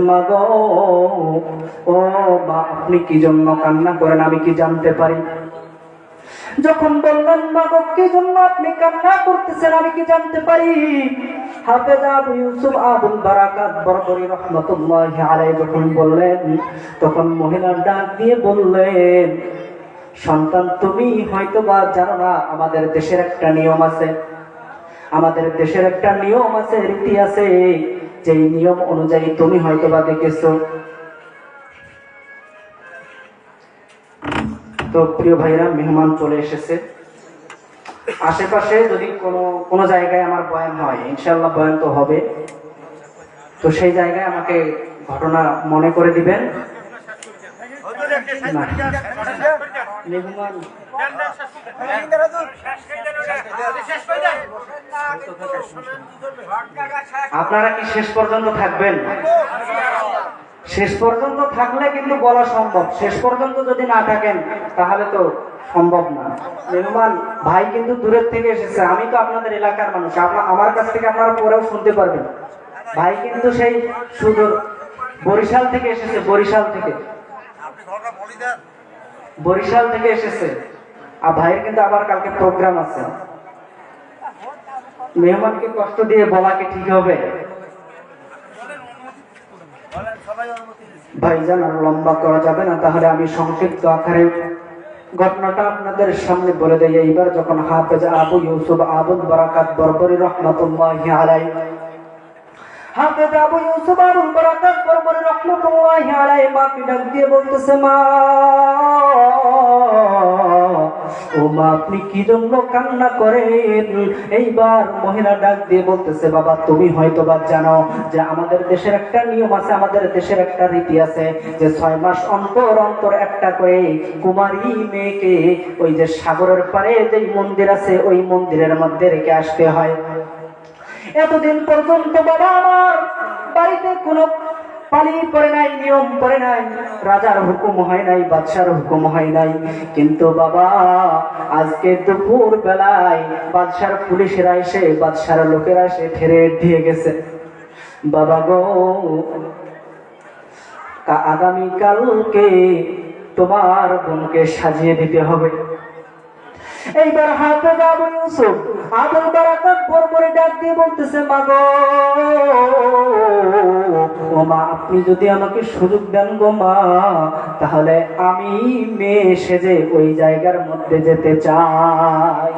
মাগো, ও মা, আপনি কি জন্য কান্না করেন আমি কি জানতে পারি? যখন বললেন মাগো কি জন্য আপনি কান্না করতেছেন আমি কি জানতে পারি? হাফেজ আবু ইউসুফ আবুল বারাকাত বরবরী রাহমাতুল্লাহি আলাইহি যখন বললেন, তখন মহিলার ডাক দিয়ে বললেন, সন্তান তুমি হয়তো বা জানো না, আমাদের দেশের একটা নিয়ম আছে, আমাদের দেশের একটা নিয়ম আছে, রীতি আছে, যে নিয়ম অনুযায়ী তুমি হয়তো বা দেখেছো। তো প্রিয় ভাইরা, মেহমান চলে এসেছে। আশেপাশে যদি কোনো জায়গায় আমার বয়ান হয়, ইনশাআল্লাহ বয়ান তো হবে, তো সেই জায়গায় আমাকে ঘটনা মনে করে দিবেন। মেহমান আপনারা কি শেষ পর্যন্ত থাকবেন? শেষ পর্যন্ত থাকলে কিন্তু বলা সম্ভব, শেষ পর্যন্ত যদি না থাকেন তাহলে তো সম্ভব না। মেহমান ভাই কিন্তু দূরের থেকে এসেছে, আমি তো আপনাদের এলাকার মানুষ, আমার কাছ থেকে আপনারা পরেও শুনতে পারবেন। ভাই কিন্তু সেই সুদূর বরিশাল থেকে এসেছে, বরিশাল থেকে এসেছে। আর ভাইয়ের কিন্তু আবার কালকে প্রোগ্রাম আছে। মেহমানকে কষ্ট দিয়ে বলা কি ঠিক হবে? ভাইজান আর লম্বা করা যাবে না, তাহলে আমি সংক্ষিপ্ত আকারে ঘটনাটা আপনাদের সামনে বলে দেই। এইবার যখন হাফেজ আবু ইউসুফ আবুল বারাকাত বরবরী রাহমাতুল্লাহি আলাইহি, হাফেজ আবু ইউসুফ আবুল বারাকাত বরবরী রাহমাতুল্লাহি আলাইহি মাকে ডাক দিয়ে বলতেছে, মা, ও মা, আপনি কি জন্য কান্না করেন? এইবার মহিলা ডাক দিয়ে বলতেছে, বাবা তুমি হয়তো বা জানো যে আমাদের দেশের একটা নিয়ম আছে, আমাদের দেশের একটা রীতি আছে, যে 6 মাস অন্তর অন্তর একটা করে কুমারী মেয়েকে ওই যে সাগরের পাড়ে যে মন্দির আছে ওই মন্দিরের মধ্যে রেখে আসতে হয়। এতদিন পর্যন্ত বাবা আমার বাড়িতে কোনো পালি পড়ে নাই, নিয়ম পড়ে নাই, রাজার হুকুম হয় নাই, বাদশার হুকুম হয় নাই, কিন্তু বাবা আজকে দুপুর বেলায় বাদশার পুলিশেরা এসে, বাদশার লোকেরা এসে ঠেরে দিয়ে গেছে। বাবা গো, আগামীকালকে তোমার বোনকে সাজিয়ে দিতে হবে। এইবার হাফেজ আবু ইউসুফ আবুল বারাকাত বরবরী ডাক দিয়ে বলতেছে, মা গো, ও মা, আপনি যদি আমাকে সুযোগ দেন গো মা, তাহলে আমি মেয়ে সেজে ওই জায়গার মধ্যে যেতে চাই।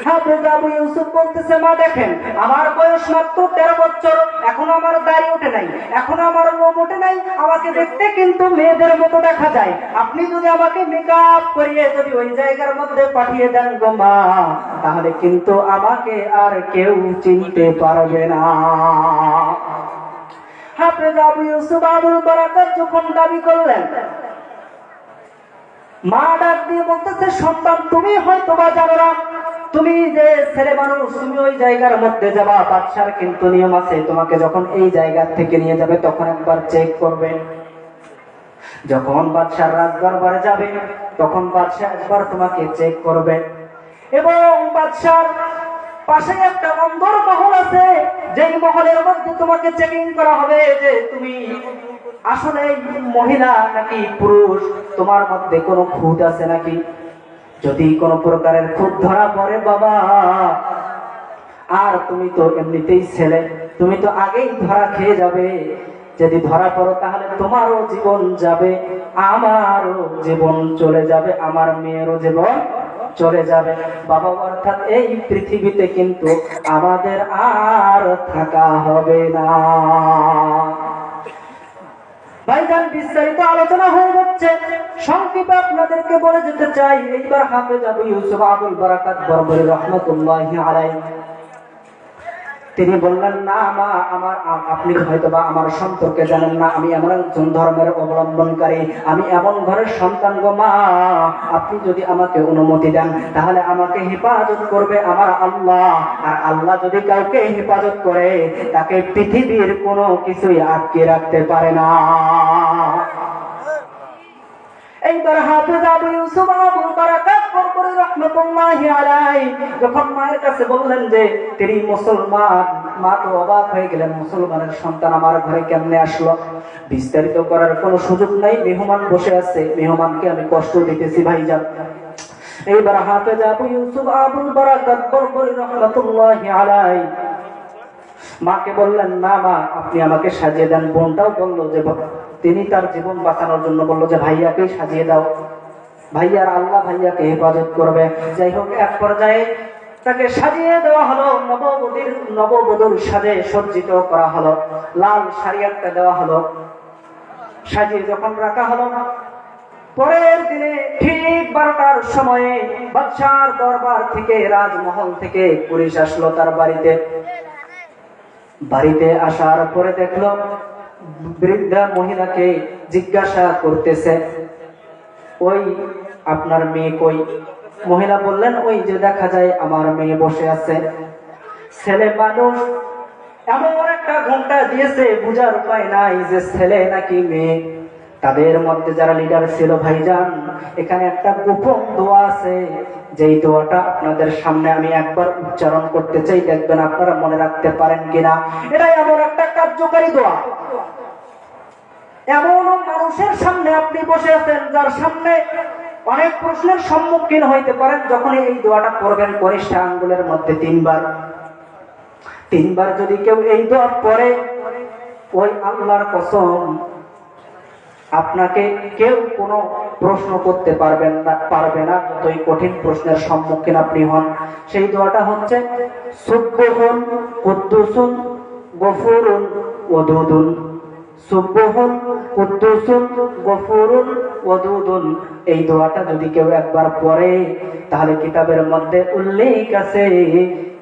হাফেজ আবু ইউসুফ বলতেছে, মা দেখেন, আমার বয়স মাত্র 13 বছর, এখনো আমার দাড়ি ওঠে নাই, এখনো আমার লোম ওঠে নাই, আমাকে দেখতে কিন্তু মেয়েদের মতো দেখা যায়। আপনি যদি আমাকে মেকআপ করিয়ে যদি ওই জায়গার মধ্যে পাঠিয়ে দেন গো মা, তাহলে কিন্তু আমাকে আর কেউ চিনতে পারবে না। হাফেজ আবু ইউসুফ আবুল বারাকাত যখন দাবি করলেন, মা ডাক দিয়ে বলতেছে, সন্তান তুমি হয়তো বা জানো না, তুমি যে ছেলে মানুষ, তুমি ওই জায়গার মধ্যে যাবা, বাদশার কিন্তু নিয়ম আছে, তোমাকে যখন এই জায়গা থেকে নিয়ে যাবে তখন একবার চেক করবে। যখন বাদশার রাজদরবারে যাবে তখন বাদশা একবার তোমাকে চেক করবে, এবং বাদশার পাশে একটা অন্দর মহল আছে, যেই মহলের মধ্যে তোমাকে চেকিং করা হবে যে তুমি আসলে মহিলা নাকি পুরুষ, তোমার মধ্যে কোনো খুঁত আছে নাকি। যদি কোনো প্রকারের খুঁত ধরা পড়ে বাবা, আর তুমি তো এমনিতেই ছেলে, তুমি তো আগেই ধরা খেয়ে যাবে। যদি ধরা পড়ো তাহলে তোমারও জীবন যাবে, আমারও জীবন চলে যাবে, আমার মেয়েরও জীবন চলে যাবে বাবা। অর্থাৎ এই পৃথিবীতে কিন্তু আমাদের আর থাকা হবে না। ভাইজান, বিস্তারিত আলোচনা হয়ে যাচ্ছে, সংক্ষেপে আপনাদেরকে বলে যেতে চাই। এইবার হাফেজ আবু ইউসুফ আবুল বারাকাত বরবরী রাহমাতুল্লাহি আলাইহি তিনি বললেন, না মা, আপনি হয়তো বা আমার সম্পর্কে জানেন না, আমি এমন একজন ধর্মের অবলম্বনকারী, আমি এমন ঘরের সন্তান গো মা, আপনি যদি আমাকে অনুমতি দেন তাহলে আমাকে হেফাজত করবে আমার আল্লাহ, আর আল্লাহ যদি কাউকে হেফাজত করে তাকে পৃথিবীর কোনো কিছুই আটকে রাখতে পারে না। এইবার হাফেজ আবু ইউসুফ আবুল বারাকাত বরবরী রাহমাতুল্লাহি আলাইহি যখন মায়ের কাছে বললেন যে তিনি মুসলমান, মা তো অবাক হয়ে গেলেন, মুসলমানের সন্তান আমার ঘরে কেমনে আসলো? বিস্তারিত করার কোনো সুযোগ নাই, মেহমান বসে আছে, মেহমানকে আমি কষ্ট দিতেছি ভাইজান। এইবার হাফেজ আবু ইউসুফ আবুল বারাকাত বরবরী রাহমাতুল্লাহি আলাইহি মাকে বললেন, না মা, আপনি আমাকে সাজিয়ে দেন। বোনটাও বললো যে তিনি তার জীবন বাঁচানোর জন্য বললো যে ভাইয়াকেই সাজিয়ে দাও, ভাইয়ার আল্লাহ ভাইয়াকে হেফাজত করবে। যাই হোক, এক পর্যায়ে তাকে সাজিয়ে দেওয়া হলো, নববধূর সাজে সজ্জিত করা হলো, লাল শাড়ি একটা দেওয়া হলো, সাজিয়ে যখন রাখা হলো, পরের দিনে ঠিক 12টার সময়ে বাদশার দরবার থেকে, রাজমহল থেকে পুলিশ আসলো তার বাড়িতে। বাড়িতে আসার পরে দেখলো বৃদ্ধা মহিলাকে জিজ্ঞাসা করতেছে, ওই আপনার মেয়ে কই? মহিলা বললেন, ওই যে দেখা যায় আমার মেয়ে বসে আছে। ছেলে মানুষ এমন একটা ঘন্টা দিয়েছে, বুঝার উপায় নাই যে ছেলে নাকি মেয়ে। তাদের মধ্যে যারা লিডার ছিল, ভাইজান এখানে একটা গোপন দোয়া আছে, যেই দোয়াটা আপনাদের সামনে আমি একবার উচ্চারণ করতে চাই, দেখবেন আপনারা মনে রাখতে পারেন কিনা। এটাই এমন একটা কার্যকারী দোয়া। এমন মানুষের সামনে আপনি বসে আছেন যার সামনে অনেক প্রশ্নের সম্মুখীন হইতে পারেন, যখন এই দোয়াটা করবেন কনিষ্ঠ আঙ্গুলের মধ্যে 3 বার যদি কেউ এই দোয়া পড়ে, ওই আল্লাহর কসম আপনাকে কেউ কোনো প্রশ্ন করতে পারবে না, যতই কঠিন প্রশ্নের সম্মুখীন আপনি হন। সেই দোয়াটা হচ্ছে সুবহুন কুদ্দুসুন গফুরুন ওয়াদুদুন, সুবহুন কুদ্দুসুন গফুরুন ওয়াদুদুন। এই দোয়াটা যদি কেউ একবার পড়ে, তাহলে কিতাবের মধ্যে উল্লেখ আছে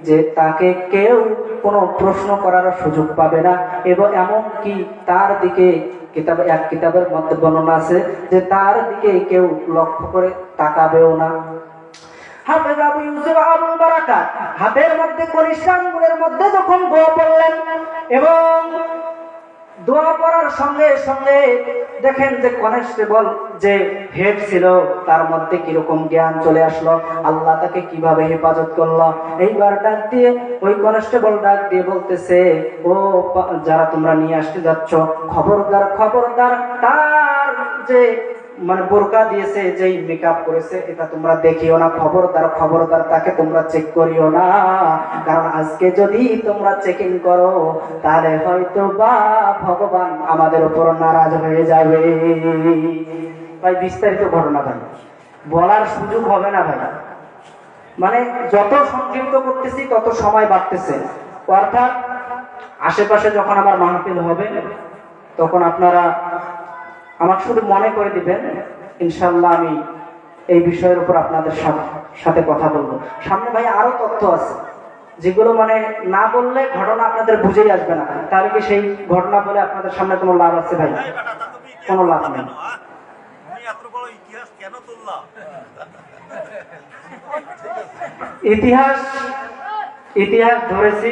যে তাকে কেউ কোনো প্রশ্ন করার সুযোগ পাবে না, এবং এমনকি তার দিকে কিতাবের মধ্যে বর্ণনা আছে যে তার দিকে কেউ লক্ষ্য করে তাকাবেও না। হাফেজ আবু ইউসুফ আবুল বারাকাত হাতের মধ্যে কনিষ্ঠ আঙ্গুলের মধ্যে যখন দোয়া পড়লেন, এবং দোয়া পড়ার সঙ্গে সঙ্গে দেখেন যে কনস্টেবল যে হেড ছিল তার মধ্যে কিরকম জ্ঞান চলে আসলো, আল্লাহ তাকে কিভাবে হেফাজত করলো। এইবার ডাক দিয়ে ওই কনস্টেবল ডাক দিয়ে বলতেছে, ও যারা তোমরা নিয়ে আসতে যাচ্ছ, খবরদার খবরদার, তার যে মানে বোরকা দিয়েছে, যেই মেকআপ করেছে, এটা তোমরা দেখিও না, খবরদার খবরদার, তাকে তোমরা চেক করিও না। কারণ আজকে যদি তোমরা চেকিং করো, তাহলে হয়তো বা ভগবান আমাদের উপর নারাজ হয়ে যাবে। ভাই বিস্তারিত ঘটনা ভাই বলার সুযোগ হবে না ভাই, মানে যত সংক্ষিপ্ত করতেছি তত সময় বাড়তেছে। অর্থাৎ আশেপাশে যখন আমার মাহফিল হবে, তখন আপনারা আমাকে শুধু মনে করে দিবেন, ইনশাল্লাহ আমি এই বিষয়ের উপর আপনাদের সাথে কথা বলবো। সামনে ভাই আরো তথ্য আছে, যেগুলো মানে না বললে ঘটনা আপনাদের বুঝেই আসবে না। তাহলে কি সেই ঘটনা বলে আপনাদের সামনে কোনো লাভ আছে ভাই? কোনো লাভ নেই। ইতিহাস ধরেছি।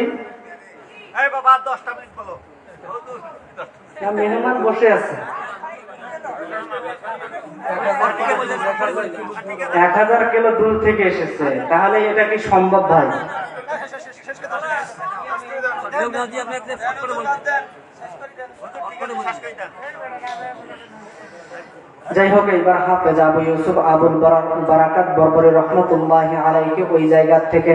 মেহমান বসে আছে, 1000 কিলো দূর থেকে এসেছে, তাহলে এটা কি সম্ভব ভাই? যাই হোক, এইবার হাফেজ আবু ইউসুফ আবুল বারাকাত বরবরী রাহমাতুল্লাহি আলাইহি ওই জায়গা থেকে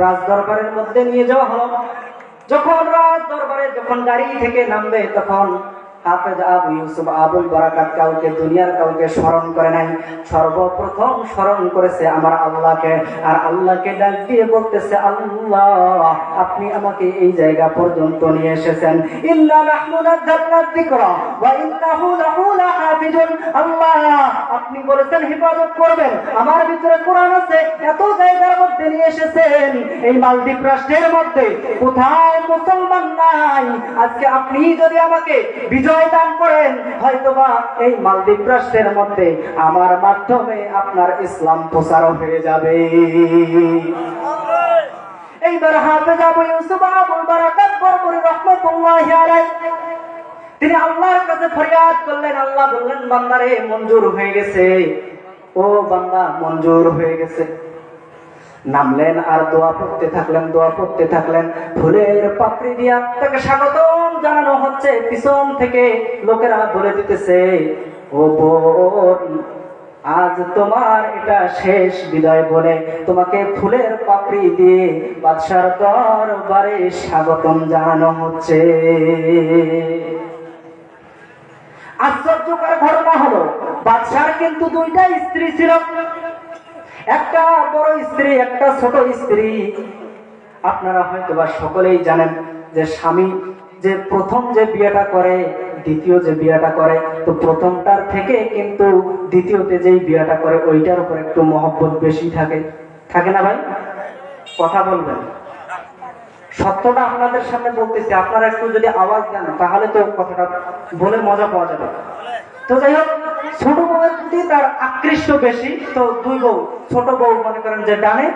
রাজ দরবারের মধ্যে নিয়ে যাওয়া হলো। যখন রাজ দরবারে যখন গাড়ি থেকে নামবে, তখন হাফেজ আবু ইউসুফ আবুল বারাকাত কাউকে, দুনিয়ার কাউকে স্মরণ করে নাই, সর্বপ্রথম স্মরণ করেছে আমার আল্লাহকে। আর আল্লাহকে ডাক দিয়ে বলতেছে, আল্লাহ আপনি আমাকে এই জায়গা পর্যন্ত নিয়ে এসেছেন, ইন্না নাহনু নাযালনা যিকরা ওয়া ইন্নাহু লাহু লাহাফিজুন। আল্লাহ আপনি বলেছেন হেফাজত করবেন, আমার ভিতরে কোরআন আছে, এত জায়গার মধ্যে নিয়ে এসেছেন, এই মালদ্বীপ রাষ্ট্রের মধ্যে কোথাও মুসলমান নাই। আজকে আপনি যদি আমাকে বিজয় দান করেন, হয়তোবা এই মালদ্বীপ রাষ্ট্রের মধ্যে আমার মাধ্যমে আপনার ইসলাম প্রচার হয়ে যাবে। এইবার হাফেজ আবু ইউসুফ আবুল বারাকাত বরবরী রাহমাতুল্লাহি আলাইহি তিনি আল্লাহর কাছে ফরিয়াদ করলেন। আল্লাহ বললেন, বান্দারে মঞ্জুর হয়ে গেছে, ও বান্দা মঞ্জুর হয়ে গেছে। নামলেন আর দোয়া পড়তে থাকলেন। ফুলের পাপড়ি দিয়া তাকে স্বাগতম জানানো হচ্ছে। পিছন থেকে লোকেরা বলে দিতেছে, ও বোন, আজ তোমার এটা শেষ বিদায় বলে তোমাকে ফুলের পাপড়ি দিয়ে বাদশার দরবারে স্বাগতম জানানো হচ্ছে। আশ্চর্যকর ঘটনা হলো, বাদশার কিন্তু দুইটা স্ত্রী ছিল, একটা বড় স্ত্রী, একটা ছোট স্ত্রী। আপনারা হয়তো বা সকলেই জানেন যে স্বামী যে প্রথম যে বিয়েটা করে, দ্বিতীয় যে বিয়েটা করে, তো প্রথমটার থেকে কিন্তু দ্বিতীয়তে যেই বিয়েটা করে ওইটার উপর একটু মহব্বত বেশি থাকে না ভাই? কথা বলবেন, সত্যটা আপনাদের সামনে বলতেছি, আপনারা একটু যদি আওয়াজ দেন তাহলে তো কথাটা বলে মজা পাওয়া যাবে। তো যাই হোক, ছোট বউয়ের প্রতি তার আকৃষ্ট বেশি। তো দুই বউ, ছোট বউ মনে করেন যে ডানে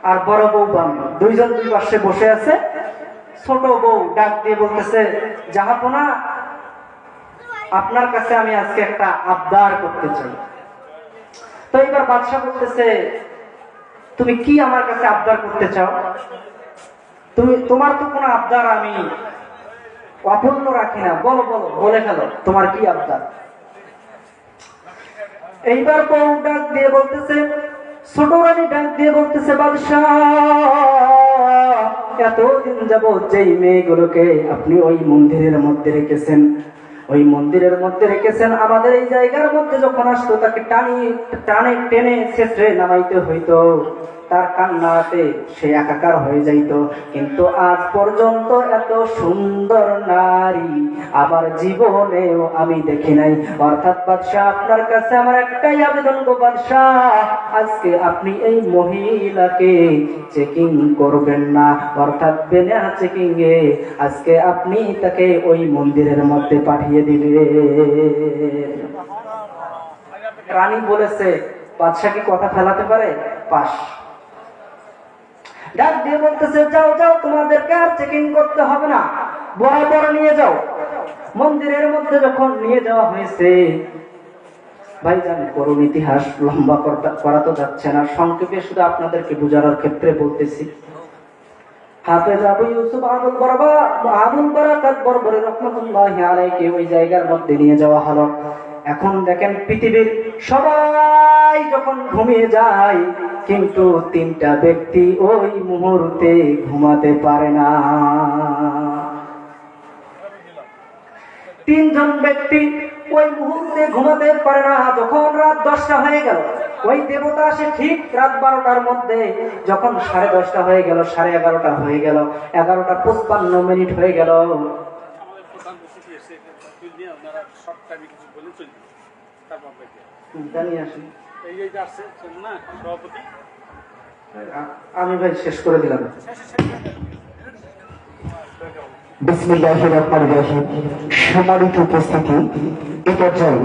আর বড় বউ বামে, দুইজন দুই পাশে বসে আছে। ছোট বউ ডাক দিয়ে বলতেছে, জাহাপনা, আপনার কাছে আমি আজকে একটা আবদার করতে চাই। তো এবার বাদশা বলতেছে, তুমি কি আমার কাছে আবদার করতে চাও? তোমার তো কোনো আবদার আমি অপূর্ণ রাখি না, বলো বলে ফেলো, তোমার কি আবদার? এইবার বউ ডাক দিয়ে বলতেছে, ছোট রানী ডাক দিয়ে বলতেছে, বাদশাহ, এতদিন যাবৎ যেই মেয়েগুলোকে আপনি ওই মন্দিরের মধ্যে রেখেছেন, আমাদের এই জায়গার মধ্যে যখন আসতো তাকে টানে টেনে ছেঁচড়ে নামাইতে হইতো, তার কান্নাতে সে একাকার হয়ে যাইতো। কিন্তু আজ পর্যন্ত এত সুন্দর নারী আমার জীবনেও আমি দেখি নাই। অর্থাৎ বাদশাহ, আপনার কাছে আমার একটাই আবেদন গো বাদশাহ, আজকে আপনি এই মহিলাকে চেকিং করবেন না, অর্থাৎ বিনা চেকিং এ আজকে আপনি তাকে ওই মন্দিরের মধ্যে পাঠিয়ে দিবেন। রানী বলেছে, বাদশাহ কি কথা ফেলাতে পারে? পাস। ডাক দিয়ে বলতেছে, যাও তোমাদেরকে আর চেকিং করতে হবে না, বরাবর নিয়ে যাও। মন্দিরের মধ্যে যখন নিয়ে যাওয়া হয়েছে, ভাইজান করুন ইতিহাস লম্বা করা তো যাচ্ছে না, সংক্ষেপে শুধু আপনাদেরকে বোঝানোর ক্ষেত্রে বলতেছি। হাফেজ আবু ইউসুফ আবুল বারাকাত বরবরী রাহমাতুল্লাহি আলাইহি ওই জায়গার মধ্যে নিয়ে যাওয়া হলো। এখন দেখেন, পৃথিবীর সবাই যখন ঘুমিয়ে যায়, কিন্তু তিনটা ব্যক্তি ওই মুহূর্তে ঘুমাতে পারে না। তিনজন ব্যক্তি ওই মুহূর্তে ঘুমাতে পারে না। যখন রাত 10টা হয়ে গেল, ওই দেবতা আসে ঠিক রাত 12টার মধ্যে। যখন 10:30 হয়ে গেল, 11:30 হয়ে গেল, 11:55 হয়ে গেল, আমি ভাই শেষ করে দিলাম। বিসমিল্লাহির রহমানির রহিম। সম্মানিত উপস্থিতি, এ পর্যায়ে